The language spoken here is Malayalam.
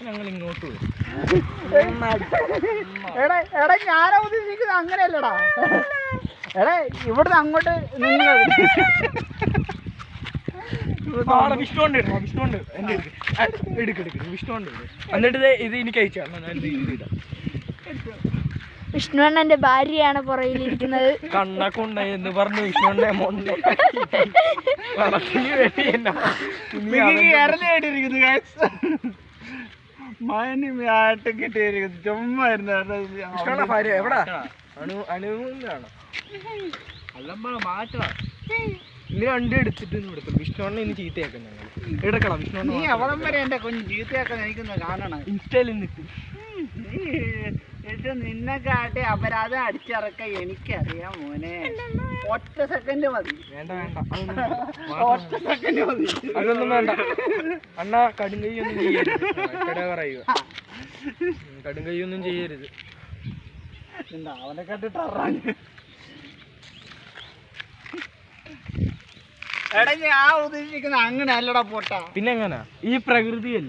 ഞങ്ങൾ ഇങ്ങോട്ട് പോയി. എടാ ഞാനാ ഉദ്ദേശിക്കുന്നത് അങ്ങനെയല്ലടാ. എടാ ഇവിടുന്ന് അങ്ങോട്ട് നിങ്ങൾ വിഷ്ണുണ്ട് എന്റെ എടുക്ക് വിഷ്ണുണ്ട്. എന്നിട്ട് ഇത് എനിക്ക് അയച്ചാ വിഷ്ണുവണ്ണന്റെ ഭാര്യയാണ് പുറകിലിരിക്കുന്നത്. കണ്ണക്കുണ്ട എന്ന് പറഞ്ഞു വിഷ്ണുണ്ണെ മൊണ്ണ മാന്യമായിട്ട് കിട്ടിയിരിക്കുന്നു. ചുമ്മാ വിഷ്ണുണ്ണ ഭാര്യ എവിടാ? അനുവാണോ? മാറ്റാ ഇനി രണ്ടും എടുത്തിട്ട് എടുക്കും. വിഷ്ണുണ്ണ ഇനി ചീത്തയാക്കും. ഞങ്ങൾ എടുക്കണം. വിഷ്ണുണ്ണ നീ അവിടം വരെ എന്റെ കുഞ്ഞ് ചീത്തയാക്കാൻ എനിക്കൊന്ന് കാണണം. ഇൻസ്റ്റയിൽ നിന്നിട്ട് നിന്നെ കാട്ടി അപരാധം അടിച്ചിറക്ക എനിക്കറിയാം മോനെ. ഒറ്റ സെക്കൻഡ് മതി. വേണ്ട ഒറ്റ സെക്കൻഡ് മതി. അതൊന്നും വേണ്ട അണ്ണാ. കടുങ്കൈയൊന്നും ചെയ്യരുത്. പറയുക കടുങ്കൈയൊന്നും ചെയ്യരുത്. അവനെ കണ്ടിട്ട് എടാ ഞാൻ ഉദ്ദേശിക്കുന്ന അങ്ങനെ അല്ലടാ പോട്ടാ. പിന്നെ എങ്ങനാ ഈ പ്രകൃതിയല്ലേ?